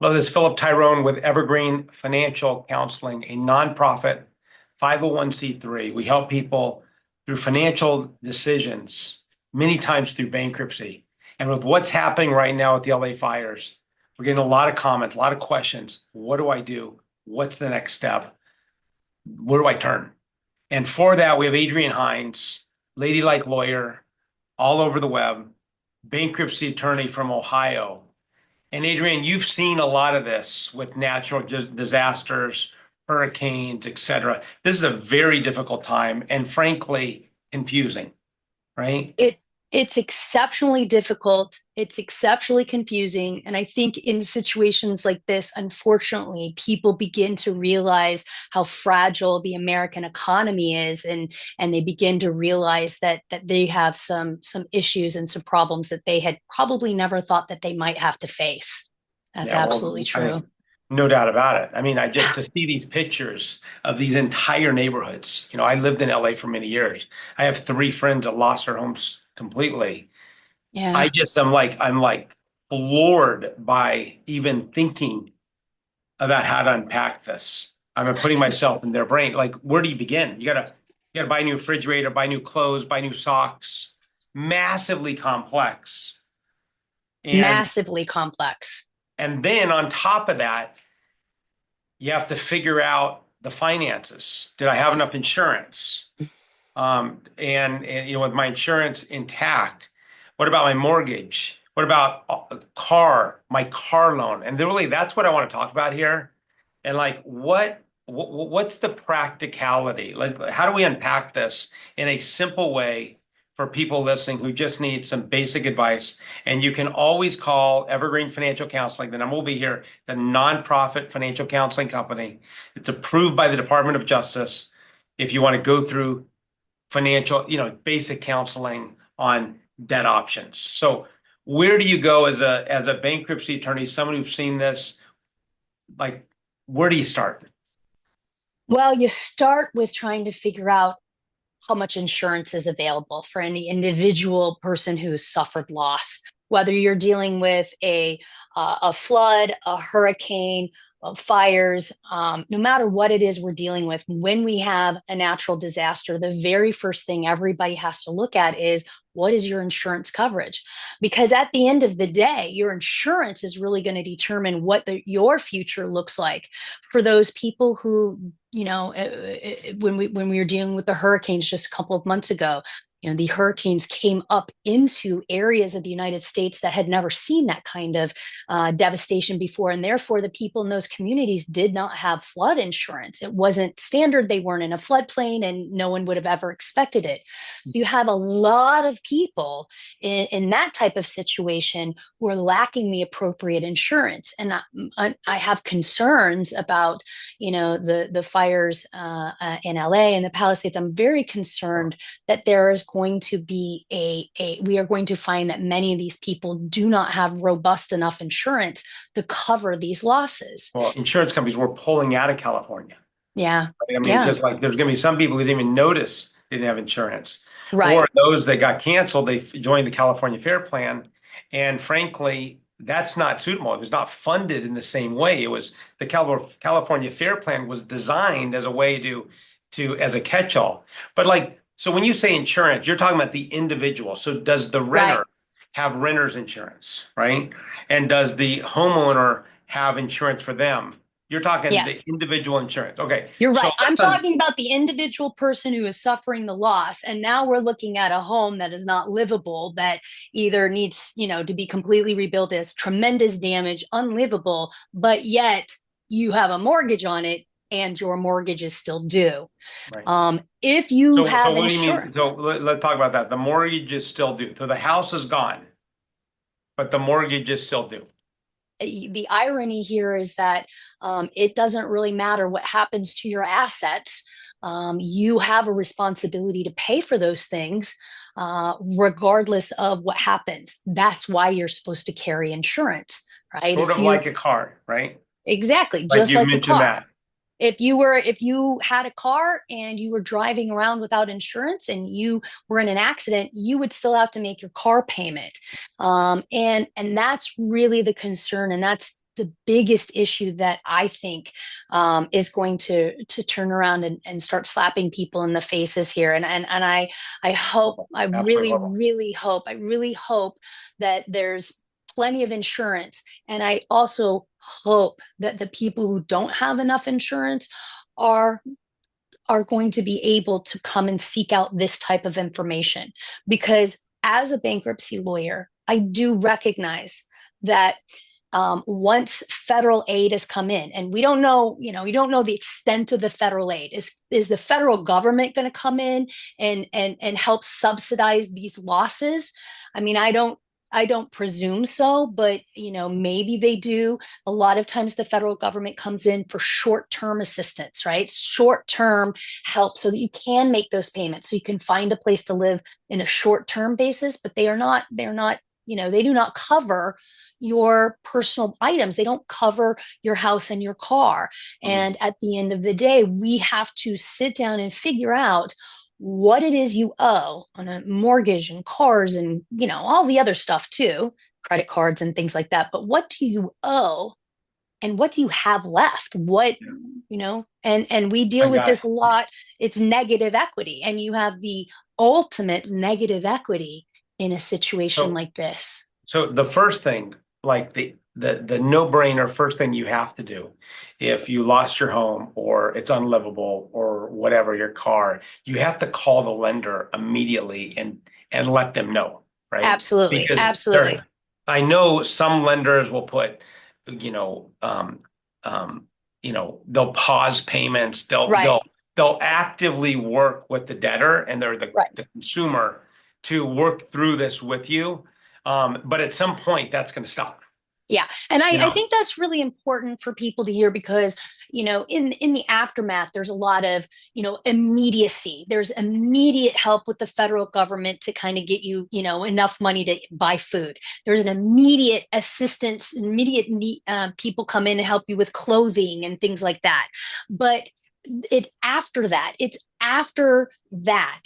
Hello, this is Philip Tirone with Evergreen Financial Counseling, a nonprofit 501c3. We help people through financial decisions, many times through bankruptcy. And with what's happening right now with the LA fires, we're getting a lot of comments, a lot of questions. What do I do? What's the next step? Where do I turn? And for that, we have Adrienne Hines, LadyLike Lawyer, all over the web, bankruptcy attorney from Ohio. And Adrienne, you've seen a lot of this with natural disasters, hurricanes, et cetera. This is a very difficult time and frankly confusing, right? It it's exceptionally difficult. It's exceptionally confusing. And I think in situations like this, unfortunately, people begin to realize how fragile the American economy is, and they begin to realize that they have some issues and some problems that they had probably never thought that they might have to face. That's Yeah, well, absolutely I true. mean, no doubt about it. I mean, I just to see these pictures of these entire neighborhoods. I lived in LA for many years. I have three friends that lost their homes completely. I Yeah. just I'm like floored by even thinking about how to unpack this. I'm putting myself in their brain. Like, where do you begin? You gotta buy a new refrigerator, buy new clothes, buy new socks. Massively complex. And Massively complex. and then on top of that, you have to figure out the finances. Did I have enough insurance? And with my insurance intact, what about my mortgage? What about my car loan? And really, that's what I want to talk about here. And like, what's the practicality? Like, how do we unpack this in a simple way for people listening who just need some basic advice? And you can always call Evergreen Financial Counseling. The number will be here, the nonprofit financial counseling company. It's approved by the Department of Justice if you want to go through financial, basic counseling on debt options. So where do you go as a bankruptcy attorney, someone who's seen this? Like, where do you start? Well, you start with trying to figure out how much insurance is available for any individual person who's suffered loss, whether you're dealing with a flood, a hurricane, fires, no matter what it is we're dealing with. When we have a natural disaster, the very first thing everybody has to look at is, what is your insurance coverage? Because at the end of the day, your insurance is really going to determine what your future looks like for those people who, when we were dealing with the hurricanes just a couple of months ago. The hurricanes came up into areas of the United States that had never seen that kind of devastation before. And therefore, the people in those communities did not have flood insurance. It wasn't standard. They weren't in a floodplain, and no one would have ever expected it. So you have a lot of people in that type of situation who are lacking the appropriate insurance. And I have concerns about, the fires in LA and the Palisades. I'm very concerned that there is going to be we are going to find that many of these people do not have robust enough insurance to cover these losses. Well, insurance companies were pulling out of California. Yeah. Right? I mean, it's Yeah. just like there's going to be some people who didn't even notice they didn't have insurance, or Right. those that got canceled, they joined the California Fair Plan, and frankly, that's not suitable. It was not funded in the same way. It was the California Fair Plan was designed as a way to as a catch-all. But like, so when you say insurance, you're talking about the individual. So does the Right. renter have renter's insurance, right? And does the homeowner have insurance for them? You're talking the Yes. individual insurance. Okay. You're So right. I'm let's un talking about the individual person who is suffering the loss. And now we're looking at a home that is not livable, that either needs, to be completely rebuilt, as tremendous damage, unlivable, but yet you have a mortgage on it and your mortgage is still due. right. If you So have what do you mean? insurance, So let's talk about that. The mortgage is still due. So the house is gone, but the mortgage is still due. the irony here is that it doesn't really matter what happens to your assets. You have a responsibility to pay for those things, regardless of what happens. That's why you're supposed to carry insurance, right? Sort If of you like a car, right? Exactly, Like just you like a mentioned car. that. If you had a car and you were driving around without insurance and you were in an accident, you would still have to make your car payment. And that's really the concern, and that's the biggest issue that I think is going to turn around and start slapping people in the faces here. And I hope, I Absolutely really, horrible. really hope, I really hope that there's plenty of insurance. And I also hope that the people who don't have enough insurance are going to be able to come and seek out this type of information. Because as a bankruptcy lawyer, I do recognize that once federal aid has come in, and we don't know, we don't know the extent of the federal aid. Is the federal government going to come in and help subsidize these losses? I mean, I don't presume so, but maybe they do. A lot of times the federal government comes in for short-term assistance, right? Short-term help so that you can make those payments, so you can find a place to live in a short-term basis, but they're not, they do not cover your personal items. They don't cover your house and your car. Mhm. And at the end of the day, we have to sit down and figure out what it is you owe on a mortgage and cars and all the other stuff too, credit cards and things like that. But what do you owe and what do you have left? What, Yeah. and we I deal with got this it. a lot. It's negative equity, and you have the ultimate negative equity in a situation So, like this. so the first thing, like the no-brainer first thing you have to do, if you lost your home or it's unlivable or whatever, your car, you have to call the lender immediately and let them know, right? Absolutely, Because absolutely. I know some lenders will put, you know, um, um, they'll pause payments, they'll Right, they'll they'll actively work with the debtor and they're right. the consumer to work through this with you. But at some point, that's going to stop. Yeah. And You I know, think that's really important for people to hear because, in the aftermath, there's a lot of, immediacy. There's immediate help with the federal government to kind of get you, enough money to buy food. There's an immediate assistance, immediate need, people come in and help you with clothing and things like that. But it's after that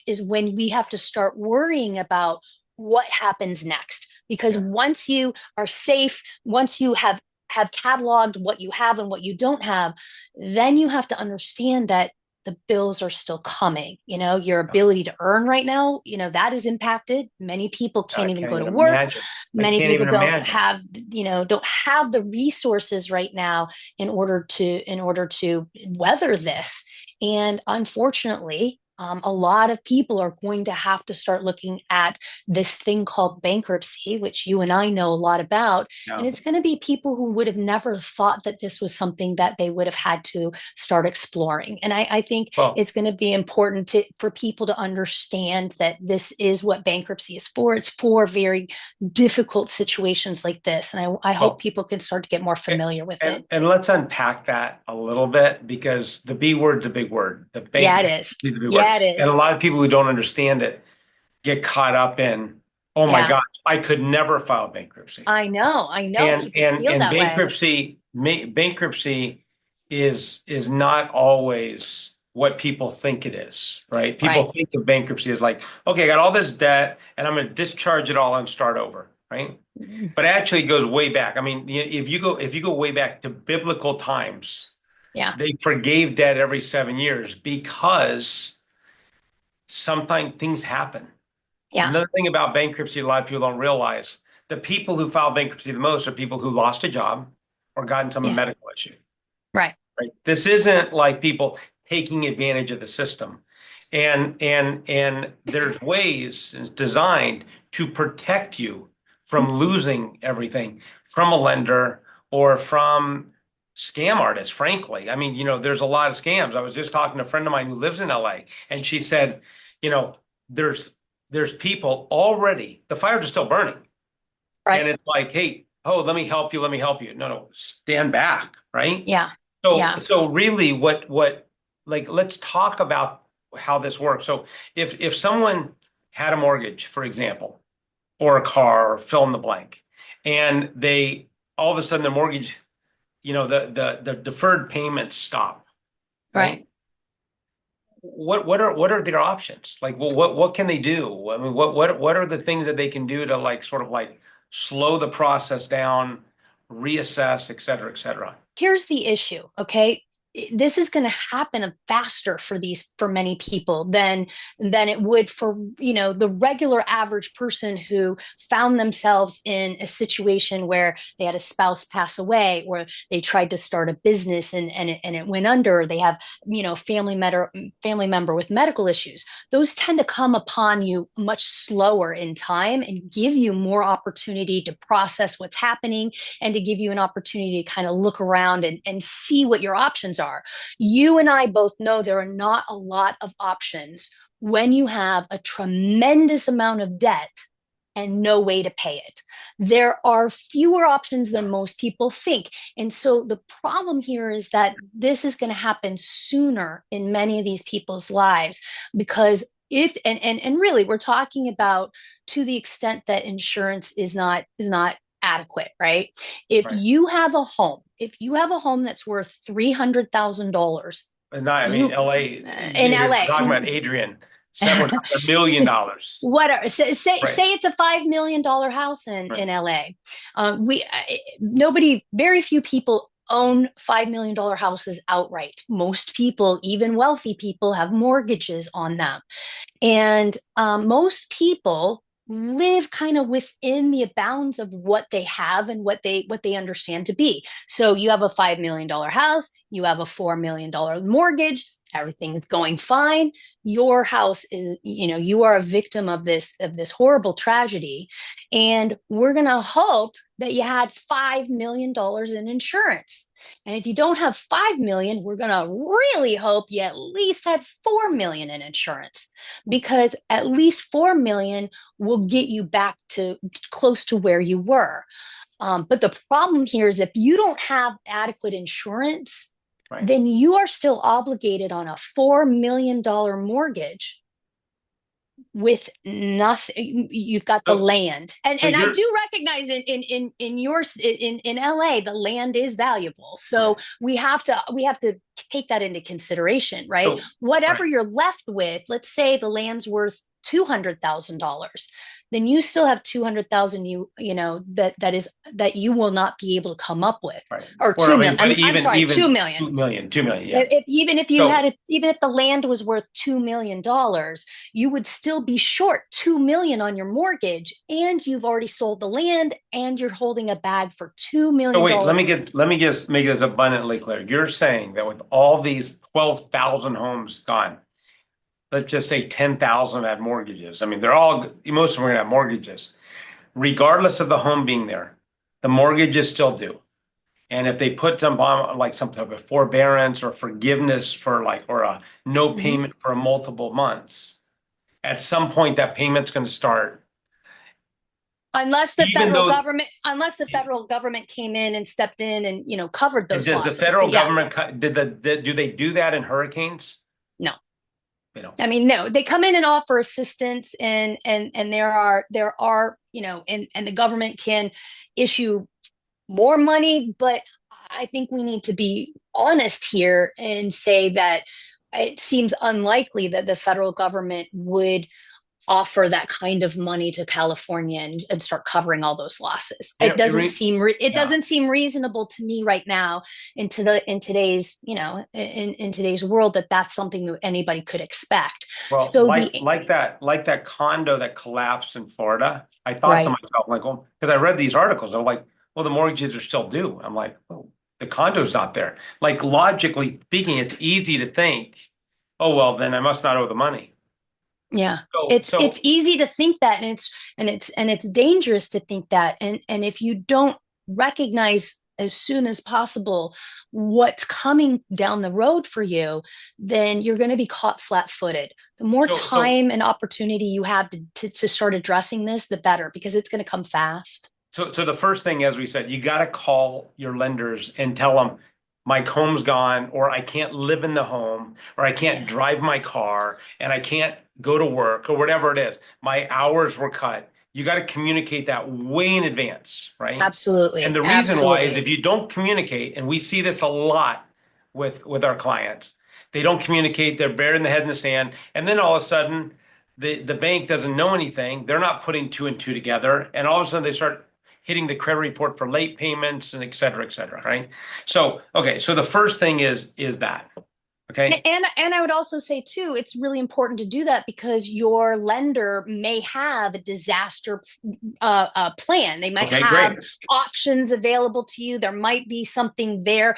is when we have to start worrying about what happens next. Because yeah. once you are safe, once you have cataloged what you have and what you don't have, then you have to understand that the bills are still coming. Your ability to earn right now, that is impacted. Many people I can't even can't go to even work. imagine. I Many can't people even don't imagine. have, don't have the resources right now in order to weather this. And unfortunately, a lot of people are going to have to start looking at this thing called bankruptcy, which you and I know a lot about. And Yeah. it's going to be people who would have never thought that this was something that they would have had to start exploring. And I think Well, it's going to be important for people to understand that this is what bankruptcy is for. It's for very difficult situations like this. And I hope well, people can start to get more familiar with it. and let's unpack that a little bit because the B word's a big word. The Yeah, bank it is. is a big word. Yeah, it And a is. lot of people who don't understand it get caught up in, oh my Yeah, God, I could never file bankruptcy. I know. I know And people and feel and that way. bankruptcy is not always what people think it is, right? Right. People think of bankruptcy as like, okay, I got all this debt and I'm going to discharge it all and start over, right? But actually it goes way back. I mean, if you go way back to biblical times, Yeah. they forgave debt every 7 years because sometimes things happen. Yeah. Another thing about bankruptcy, a lot of people don't realize the people who file bankruptcy the most are people who lost a job or gotten some Yeah. medical issue, Right. right? This isn't like people taking advantage of the system. And there's ways it's designed to protect you from losing everything from a lender or from scam artists, frankly. I mean, there's a lot of scams. I was just talking to a friend of mine who lives in LA, and she said, you know, there's there's people already, the fires are still burning. Right. And it's like, hey, oh, let me help you, let me help you. No, no, stand back, right? Yeah. So Yeah. so really what like let's talk about how this works. So if someone had a mortgage, for example, or a car, or fill in the blank, and they all of a sudden the mortgage, the deferred payments stop, Right. right? What are their options? Like, well, what can they do? I mean, what are the things that they can do to like sort of like slow the process down reassess, et cetera, et cetera. Here's the issue, okay? This is going to happen faster for many people than it would for the regular average person who found themselves in a situation where they had a spouse pass away, or they tried to start a business and it went under. They have family member with medical issues. Those tend to come upon you much slower in time and give you more opportunity to process what's happening, and to give you an opportunity to kind of look around and see what your options are. You and I both know there are not a lot of options when you have a tremendous amount of debt and no way to pay it. There are fewer options than most people think. And so the problem here is that this is going to happen sooner in many of these people's lives, because if and really we're talking about to the extent that insurance is not adequate, right? If Right. you have a home, if you have a home that's worth $300,000, And not, I mean, you LA, in we're talking LA, about Adrienne, we're talking $1 million. whatever. Say Right. it's a $5 million house in Right. LA. Very few people own $5 million houses outright. Most people, even wealthy people, have mortgages on them. And most people live kind of within the bounds of what they have and what they understand to be. So you have a $5 million house, you have a $4 million mortgage, everything's going fine. Your house is, you are a victim of this horrible tragedy, and we're gonna hope that you had $5 million in insurance. And if you don't have 5 million, we're gonna really hope you at least had 4 million in insurance, because at least 4 million will get you back to close to where you were. But the problem here is if you don't have adequate insurance, Right. then you are still obligated on a $4 million mortgage with nothing. You've got the So, land, and so and I you're do recognize in LA the land is valuable, so right. we have to take that into consideration, right? So, Whatever right. you're left with, let's say the land's worth $200,000, then you still have 200,000, that you will not be able to come up with, Right. or Or I 2 million. mean, but I'm sorry, even 2 million. 2 million, 2 million, yeah. Even if you had So it, even if the land was worth $2 million, you would still be short 2 million on your mortgage, and you've already sold the land, and you're holding a bag for two So million wait, dollars. let me just make this abundantly clear. You're saying that with all these 12,000 homes gone, let's just say 10,000 have mortgages. I mean, most of them are going to have mortgages. Regardless of the home being there, the mortgages still due. And if they put them on like some type of forbearance or forgiveness or a no Mhm. payment for multiple months, at some point that payment's going to start. Unless the Even federal though, government, unless the federal government came in and stepped in and covered and those does the losses. federal Yeah, government, do they do that in hurricanes? no. They don't. I mean, no, they come in and offer assistance, and there are and the government can issue more money, but I think we need to be honest here and say that it seems unlikely that the federal government would offer that kind of money to California and start covering all those losses. It Yeah, doesn't seem it yeah. doesn't seem reasonable to me right now in today's in today's world that that's something that anybody could expect. Well, So the like that condo that collapsed in Florida, I thought to right. myself, like, well, because I read these articles, I'm like, well, the mortgages are still due. I'm like, oh, the condo's not there. Like logically speaking, it's easy to think, oh, well, then I must not owe the money. Yeah. So, It's so, easy to think that, and it's dangerous to think that, and if you don't recognize as soon as possible what's coming down the road for you, then you're going to be caught flat-footed. The more so, time and opportunity you have to start addressing this, the better, because it's going to come fast. so the first thing, as we said, you got to call your lenders and tell them my home's gone, or I can't live in the home, or I can't Yeah, drive my car, and I can't go to work, or whatever it is. My hours were cut. You got to communicate that way in advance, right? And absolutely, the reason why is absolutely. if you don't communicate, and we see this a lot with our clients, they don't communicate, they're burying the head in the sand, and then all of a sudden the bank doesn't know anything. They're not putting two and two together, and all of a sudden they start hitting the credit report for late payments and et cetera, right? So, okay, so the first thing is that, okay? And I would also say too, it's really important to do that because your lender may have a disaster plan. They might Okay, have great. options available to you. There might be something there.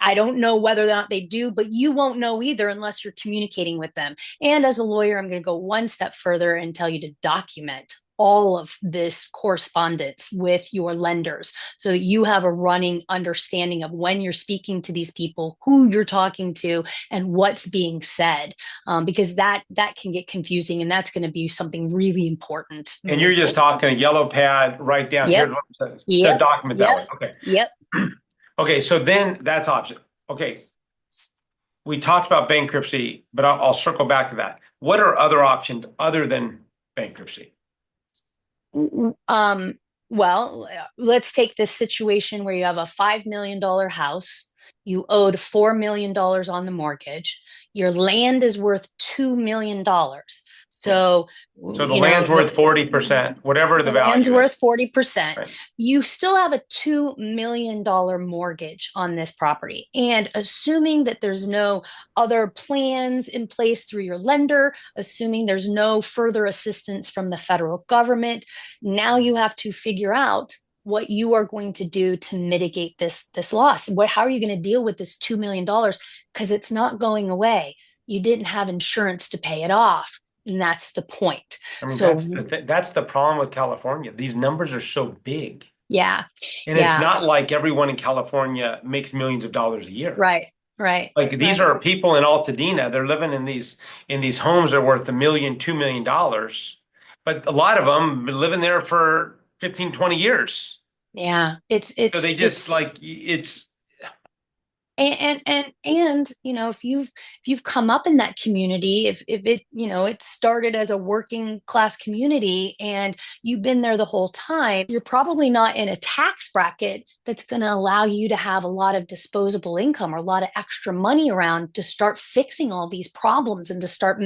I don't know whether or not they do, but you won't know either unless you're communicating with them. And as a lawyer, I'm going to go one step further and tell you to document all of this correspondence with your lenders so that you have a running understanding of when you're speaking to these people, who you're talking to, and what's being said, because that can get confusing, and that's going to be something really important And moving you're just forward. talking a yellow pad, write down, here's Yep, what it says. So yep, document that yep, way. Okay. yep. Okay, so then that's option. Okay, we talked about bankruptcy, but I'll circle back to that. What are other options other than bankruptcy? Um, well, let's take this situation where you have a $5 million house. You owed $4 million on the mortgage. Your land is worth $2 million. Okay. So, So the you know, land's worth 40%, whatever the the land's value is. worth 40%. Right. You still have a $2 million mortgage on this property. And assuming that there's no other plans in place through your lender, assuming there's no further assistance from the federal government, now you have to figure out what you are going to do to mitigate this loss. How are you going to deal with this $2 million? Because it's not going away. You didn't have insurance to pay it off. And that's the point. I mean, So that's the problem with California. These numbers are so big. yeah, And it's yeah, not like everyone in California makes millions of dollars a year. right, right, Like these right. are people in Altadena, they're living in these homes that are worth $1 million, $2 million. But a lot of them been living there for 15, 20 years. Yeah, So they just it's like it's and if you've come up in that community, if it it started as a working class community and you've been there the whole time, you're probably not in a tax bracket that's going to allow you to have a lot of disposable income or a lot of extra money around to start fixing all these problems and to start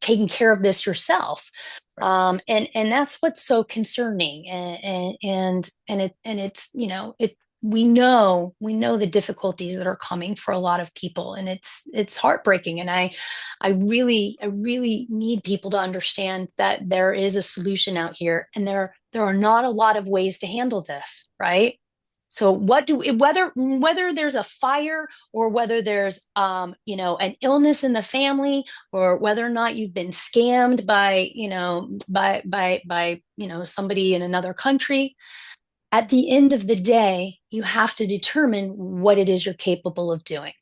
taking care of this yourself. And that's what's so concerning, and it's we know the difficulties that are coming for a lot of people, and it's heartbreaking. And I really need people to understand that there is a solution out here, and there are not a lot of ways to handle this, right? So whether there's a fire, or whether there's an illness in the family, or whether or not you've been scammed by somebody in another country, at the end of the day, you have to determine what it is you're capable of doing.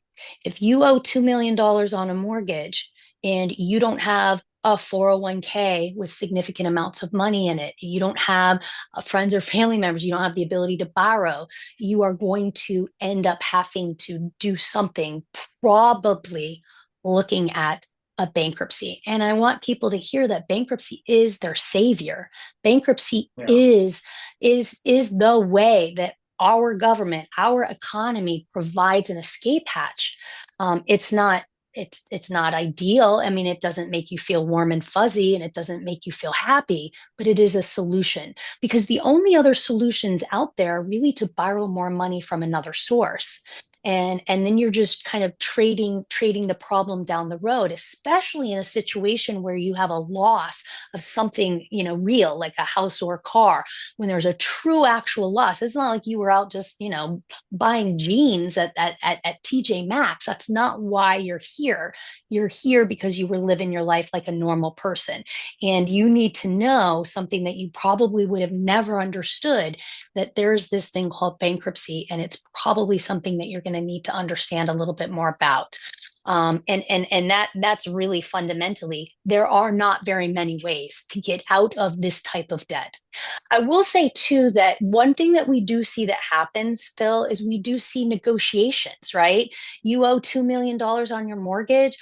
If you owe $2 million on a mortgage and you don't have a 401k with significant amounts of money in it, you don't have friends or family members, you don't have the ability to borrow, you are going to end up having to do something, probably looking at a bankruptcy. And I want people to hear that bankruptcy is their savior. Bankruptcy yeah. is the way that our government, our economy provides an escape hatch. It's not ideal. I mean, it doesn't make you feel warm and fuzzy, and it doesn't make you feel happy, but it is a solution, because the only other solutions out there are really to borrow more money from another source. And then you're just kind of trading the problem down the road, especially in a situation where you have a loss of something, real, like a house or a car. When there's a true actual loss, it's not like you were out just, buying jeans at TJ Maxx. That's not why you're here. You're here because you were living your life like a normal person. And you need to know something that you probably would have never understood, that there's this thing called bankruptcy, and it's probably something that you're going to need to understand a little bit more about. And that's really fundamentally, there are not very many ways to get out of this type of debt. I will say too that one thing that we do see that happens, Phil, is we do see negotiations, right? You owe $2 million on your mortgage.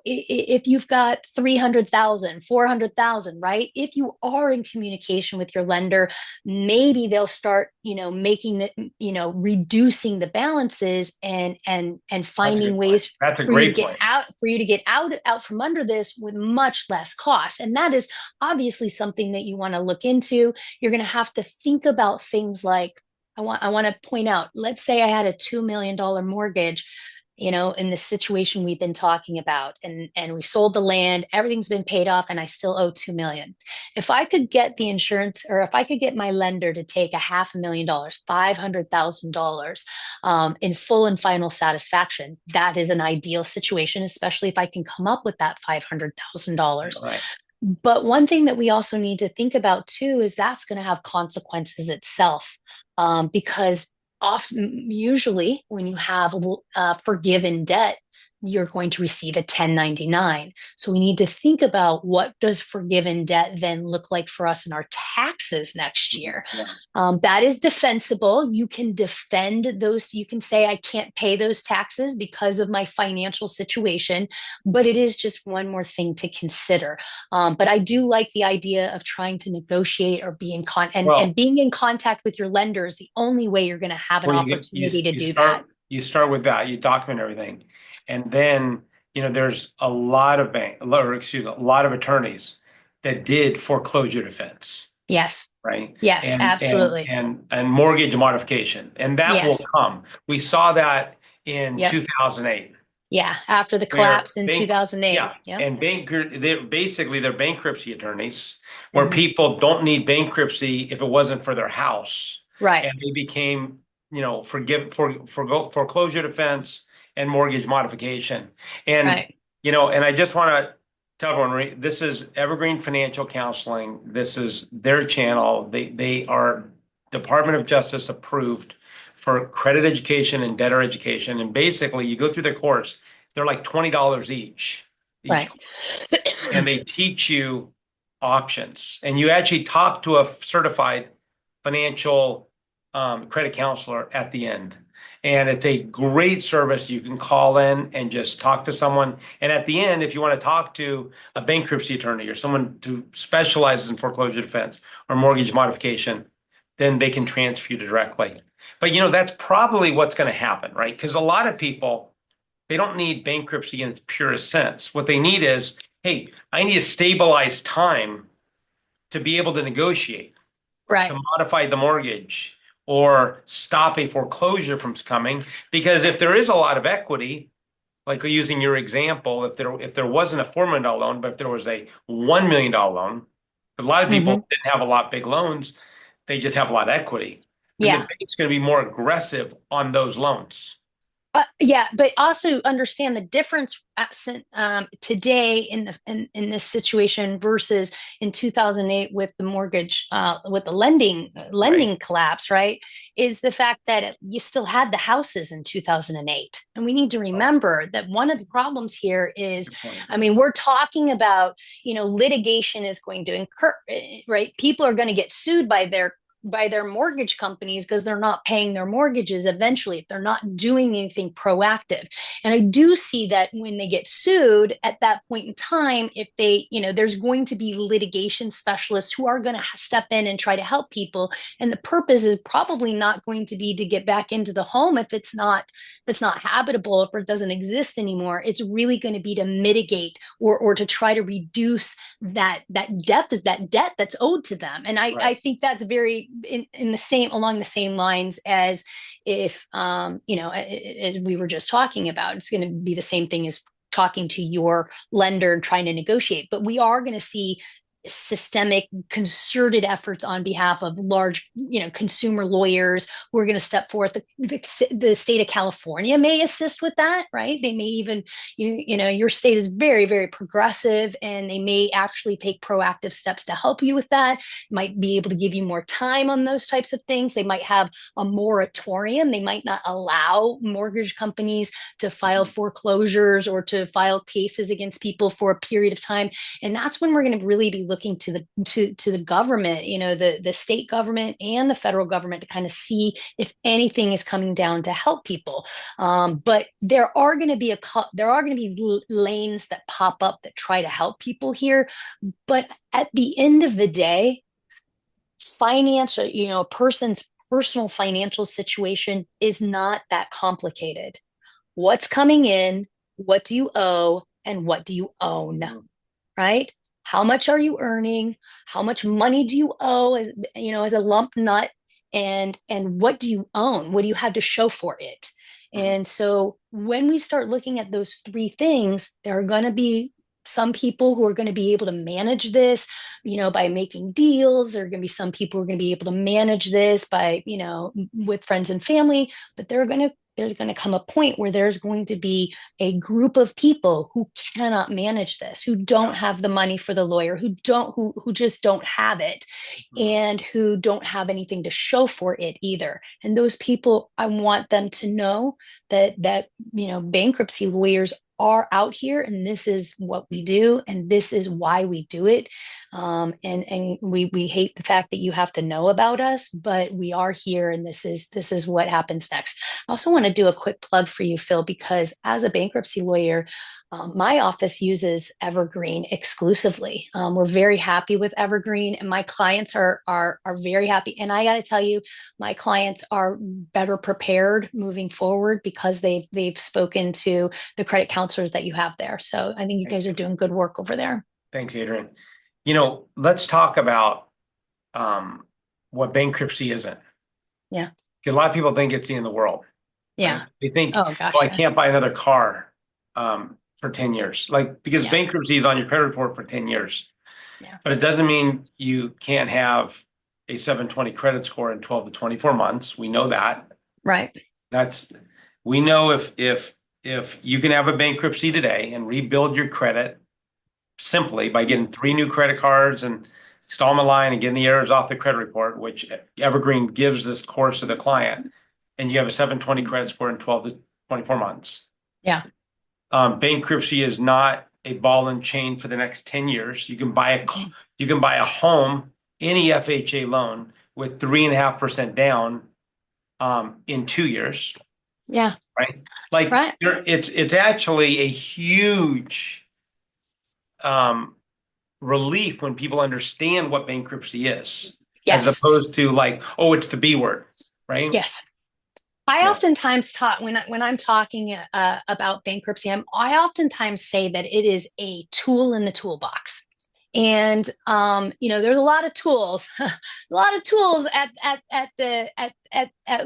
If you've got 300,000, 400,000, right? If you are in communication with your lender, maybe they'll start, making it, reducing the balances and That's a finding good point. ways. That's a great point. for you to get out from under this with much less cost. And that is obviously something that you want to look into. You're going to have to think about things like, I want to point out, let's say I had a $2 million mortgage, in the situation we've been talking about, and we sold the land, everything's been paid off, and I still owe 2 million. If I could get the insurance, or if I could get my lender to take a $500,000, $500,000 in full and final satisfaction, that is an ideal situation, especially if I can come up with that $500,000. Right. But one thing that we also need to think about too is that's going to have consequences itself, because often, usually, when you have forgiven debt, you're going to receive a 1099. So we need to think about, what does forgiven debt then look like for us in our taxes next year? Yeah. That is defensible. You can defend those. You can say, I can't pay those taxes because of my financial situation, but it is just one more thing to consider. But I do like the idea of trying to negotiate, or be in and Well, being in contact with your lender is the only way you're going to have an well, opportunity to do that. you start with that, you document everything, and then there's a lot of a lot of attorneys that did foreclosure defense, Yes. right? Yes, And absolutely. mortgage modification, and that will Yes. come. We saw that in Yep. 2008. Yeah. After the Where collapse in bank, yeah, 2008. Yep. and they're bankruptcy attorneys, where Mhm. people don't need bankruptcy if it wasn't for their house, Right. and they became, foreclosure defense and mortgage modification, and Right. and I just want to tell everyone, this is Evergreen Financial Counseling. This is their channel. They are Department of Justice approved for credit education and debtor education. And basically, you go through the course, they're like $20 each, Right. and they teach you options. And you actually talk to a certified financial credit counselor at the end. And it's a great service. You can call in and just talk to someone. And at the end, if you want to talk to a bankruptcy attorney or someone who specializes in foreclosure defense or mortgage modification, then they can transfer you directly. But that's probably what's going to happen, right? Because a lot of people, they don't need bankruptcy in its purest sense. What they need is, hey, I need a stabilized time to be able to negotiate, Right. to modify the mortgage, or stop a foreclosure from coming. Because if there is a lot of equity, like using your example, if there wasn't a $4 million loan, but if there was a $1 million loan, a lot of people Hmm. didn't have a lot of big loans, they just have a lot of equity. Then the Yeah. bank's going to be more aggressive on those loans. Yeah, but also understand the difference today in this situation versus in 2008 with the mortgage, with the Right. lending collapse, right? Is the fact that you still had the houses in 2008, and we need to Oh, remember that one of the problems here is, good point. I mean, we're talking about, litigation is going to incur, right? People are going to get sued by their mortgage companies because they're not paying their mortgages eventually, if they're not doing anything proactive. And I do see that when they get sued at that point in time, if they, there's going to be litigation specialists who are going to step in and try to help people. And the purpose is probably not going to be to get back into the home if it's not habitable, if it doesn't exist anymore. It's really going to be to mitigate, or to try to reduce that debt that's owed to them. And I Right. think that's very in the same along the same lines as, if as we were just talking about, it's going to be the same thing as talking to your lender and trying to negotiate. But we are going to see systemic concerted efforts on behalf of large, consumer lawyers who are going to step forth. The state of California may assist with that, right? They may even, your state is very, very progressive, and they may actually take proactive steps to help you with that. Might be able to give you more time on those types of things. They might have a moratorium. They might not allow mortgage companies to file Mhm. foreclosures or to file cases against people for a period of time. And that's when we're going to really be looking to the government, the state government and the federal government, to kind of see if anything is coming down to help people. But there are going to be lanes that pop up that try to help people here. But at the end of the day, financial, a person's personal financial situation is not that complicated. What's coming in, what do you owe and what do you own, Mhm. right? How much are you earning? How much money do you owe as as a lump nut? And what do you own? What do you have to show for it? Mhm. And so when we start looking at those three things, there are going to be some people who are going to be able to manage this, by making deals. There are going to be some people who are going to be able to manage this by, with friends and family, but there's going to come a point where there's going to be a group of people who cannot manage this, who don't Yeah. have the money for the lawyer, who just don't have it, Mhm. and who don't have anything to show for it either. And those people, I want them to know that bankruptcy lawyers are out here, and this is what we do, and this is why we do it. And we hate the fact that you have to know about us, but we are here, and this is what happens next. I also want to do a quick plug for you, Phil, because as a bankruptcy lawyer, my office uses Evergreen exclusively. We're very happy with Evergreen, and my clients are very happy. And I got to tell you, my clients are better prepared moving forward because they've spoken to the credit counselors that you have there. So I think you Thank guys are you. doing good work over there. Thanks, Adrian. Let's talk about um, what bankruptcy isn't. Yeah. Because a lot of people think it's the end of the world, right? Yeah. They think, Oh oh, gosh, I yeah. can't buy another car for 10 years. Like, because Yeah. bankruptcy is on your credit report for 10 years. Yeah. But it doesn't mean you can't have a 720 credit score in 12 to 24 months. We know that. Right. That's we know if you can have a bankruptcy today and rebuild your credit simply by getting three new credit cards and installment line and getting the errors off the credit report, which Evergreen gives this course to the client, and you have a 720 credit score in 12 to 24 months. Yeah. Bankruptcy is not a ball and chain for the next 10 years. You can buy a home, any FHA loan with 3.5% down in 2 years, Yeah. right? Like Right. it's actually a huge um, relief when people understand what bankruptcy is, as Yes. opposed to like, oh, it's the B word, right? Yes. I Yeah. oftentimes talk when I'm talking about bankruptcy. I oftentimes say that it is a tool in the toolbox, and there's a lot of tools, a lot of tools at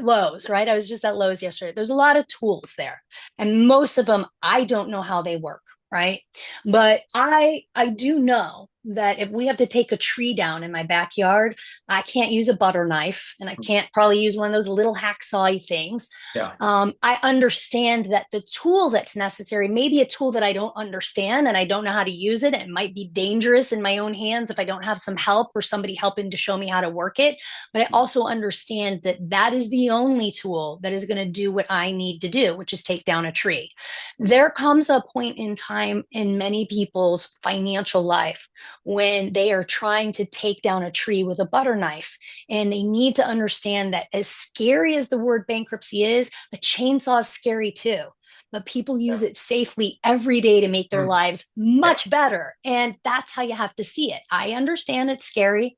Lowe's. Right? I was just at Lowe's yesterday. There's a lot of tools there, and most of them I don't know how they work. Right? But I do know that if we have to take a tree down in my backyard, I can't use a butter knife, and I can't probably use one of those little hacksaw things. Yeah. I understand that the tool that's necessary may be a tool that I don't understand and I don't know how to use it. It might be dangerous in my own hands if I don't have some help or somebody helping to show me how to work it. But I also understand that that is the only tool that is going to do what I need to do, which is take down a tree. There comes a point in time in many people's financial life when they are trying to take down a tree with a butter knife. And they need to understand that as scary as the word bankruptcy is, a chainsaw is scary too. But people use Yeah. it safely every day to make their Mm. lives Yeah. much better. And that's how you have to see it. I understand it's scary,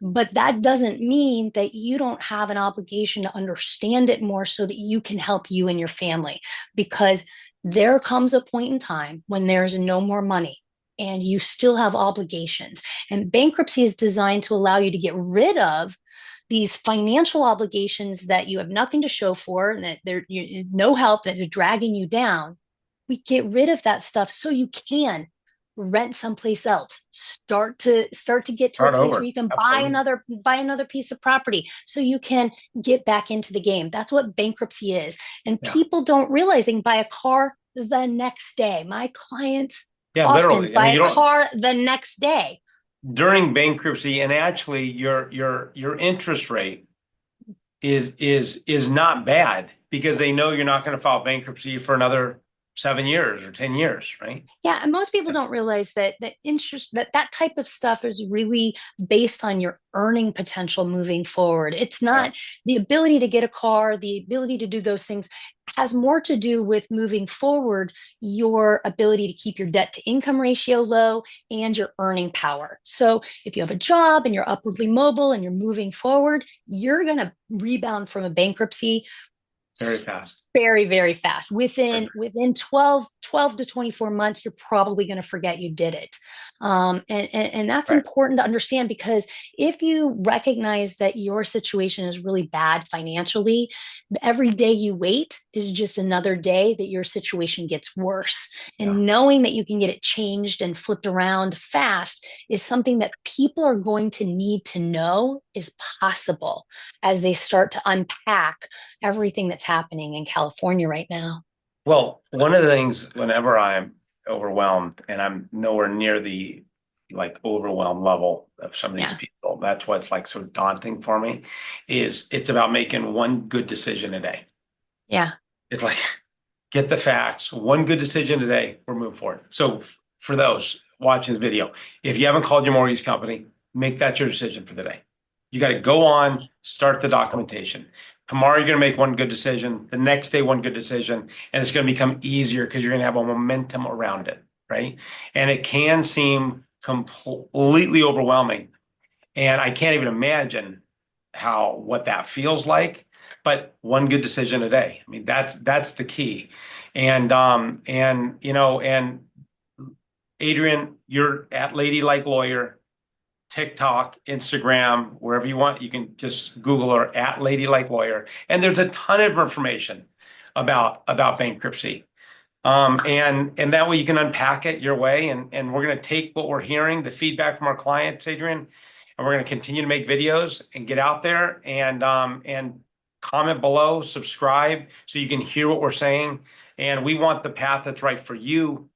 but that doesn't mean that you don't have an obligation to understand it more so that you can help you and your family. Because there comes a point in time when there's no more money and you still have obligations. And bankruptcy is designed to allow you to get rid of these financial obligations that you have nothing to show for, and that there no help, that are dragging you down. We get rid of that stuff so you can rent someplace else. Start to get to a Start place where over. you can Absolutely. buy another piece of property so you can get back into the game. That's what bankruptcy is. And Yeah. people don't realize they can buy a car the next day. My clients Yeah, often literally. I buy mean, a you don't car the next day. during bankruptcy, and actually your interest rate is not bad because they know you're not going to file bankruptcy for another 7 years or 10 years, right? Yeah, and most people don't realize that interest that type of stuff is really based on your earning potential moving forward. It's Yeah. not the ability to get a car, the ability to do those things has more to do with moving forward, your ability to keep your debt to income ratio low and your earning power. So if you have a job and you're upwardly mobile and you're moving forward, you're going to rebound from a bankruptcy Very fast. very, very fast. Right. Within 12 to 24 months, you're probably going to forget you did it. And that's Right. important to understand, because if you recognize that your situation is really bad financially, every day you wait is just another day that your situation gets worse. Yeah. And knowing that you can get it changed and flipped around fast is something that people are going to need to know is possible as they start to unpack everything that's happening in California right now. Well, one of the things whenever I'm overwhelmed and I'm nowhere near the like overwhelmed level of some of these Yeah. people, that's what's like so daunting for me, is it's about making one good decision a day. Yeah. It's like get the facts, one good decision today, we're moving forward. So for those watching this video, if you haven't called your mortgage company, make that your decision for the day. You got to go on, start the documentation. Tomorrow, you're going to make one good decision. The next day, one good decision. And it's going to become easier because you're going to have a momentum around it, right? And it can seem completely overwhelming. And I can't even imagine what that feels like. But one good decision a day. I mean, that's the key. And Adrienne, you're at LadyLike Lawyer, TikTok, Instagram, wherever you want. You can just Google her at LadyLike Lawyer, and there's a ton of information about bankruptcy. And that way you can unpack it your way. And we're going to take what we're hearing, the feedback from our clients, Adrienne, and we're going to continue to make videos and get out there and comment below, subscribe so you can hear what we're saying. And we want the path that's right for you,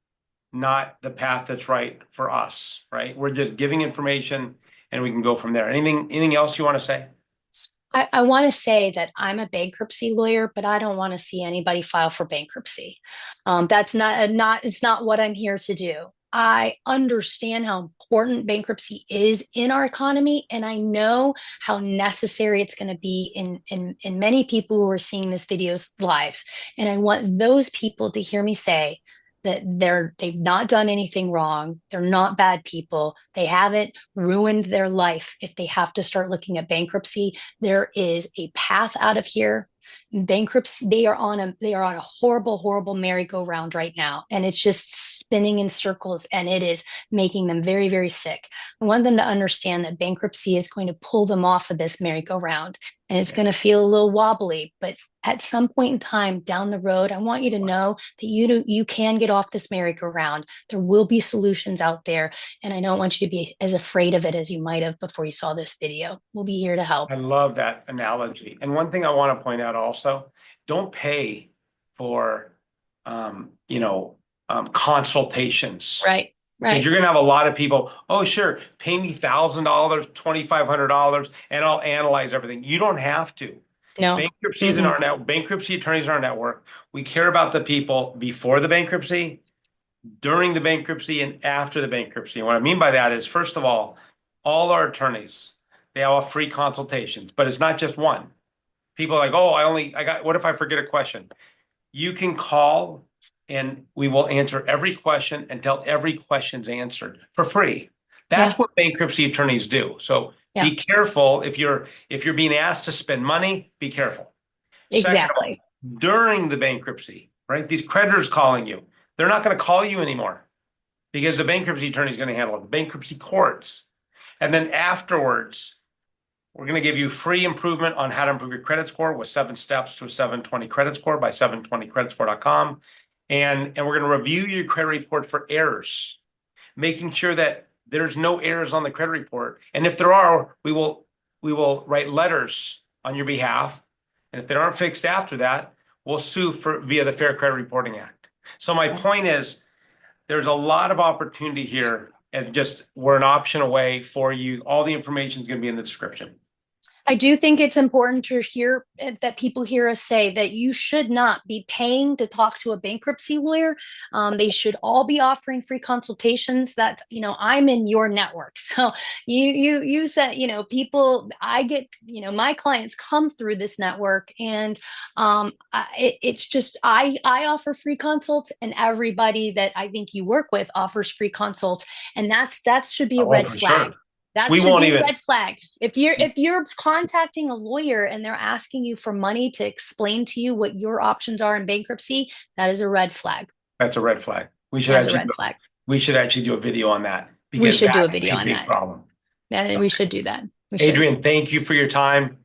not the path that's right for us, right? We're just giving information and we can go from there. Anything else you want to say? I want to say that I'm a bankruptcy lawyer, but I don't want to see anybody file for bankruptcy. That's it's not what I'm here to do. I understand how important bankruptcy is in our economy, and I know how necessary it's going to be in many people who are seeing this video's lives. And I want those people to hear me say that they've not done anything wrong. They're not bad people. They haven't ruined their life if they have to start looking at bankruptcy. There is a path out of here. Bankruptcy, they are on a horrible, horrible merry-go-round right now. And it's just spinning in circles, and it is making them very, very sick. I want them to understand that bankruptcy is going to pull them off of this merry-go-round. And it's going to feel a little wobbly, but at some point in time down the road, I want you to know that you can get off this merry-go-round. There will be solutions out there, and I don't want you to be as afraid of it as you might have before you saw this video. We'll be here to help. I love that analogy. And one thing I want to point out also, don't pay for consultations. Right, Because right. you're going to have a lot of people, oh, sure, pay me $1,000, $2,500, and I'll analyze everything. You don't have to. No. Bankruptcy is in Mm-mm. our net, bankruptcy attorneys in our network. We care about the people before the bankruptcy, during the bankruptcy, and after the bankruptcy. And what I mean by that is, first of all our attorneys, they all have free consultations, but it's not just one. People are like, oh, what if I forget a question? You can call and we will answer every question until every question's answered for free. That's Yeah, what bankruptcy attorneys do. So yeah, be careful if you're being asked to spend money, be careful. Second of all, exactly. during the bankruptcy, right? These creditors calling you, they're not going to call you anymore because the bankruptcy attorney is going to handle it, the bankruptcy courts. And then afterwards, we're going to give you free improvement on how to improve your credit score with 7 steps to a 720 credit score by 720creditscore.com. And we're going to review your credit report for errors, making sure that there's no errors on the credit report. And if there are, we will write letters on your behalf. And if they aren't fixed after that, we'll sue via the Fair Credit Reporting Act. So my point is, there's a lot of opportunity here, and just we're an option away for you. All the information is going to be in the description. I do think it's important to hear that people hear us say that you should not be paying to talk to a bankruptcy lawyer. They should all be offering free consultations. That I'm in your network, so you said people. I get my clients come through this network, and it's just I offer free consults, and everybody that I think you work with offers free consults, and that should be a Oh, red for flag. sure. That We should won't be a even. red flag. If you're contacting a lawyer and they're asking you for money to explain to you what your options are in bankruptcy, that is a red flag. That's a red flag. That's a red flag. We should actually do a video on that We because should do a that's video a on big that. problem. Yeah, we should do that. We should. Adrienne, thank you for your time. Thank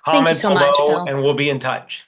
you Comment so much, below Phil. and we'll be in touch.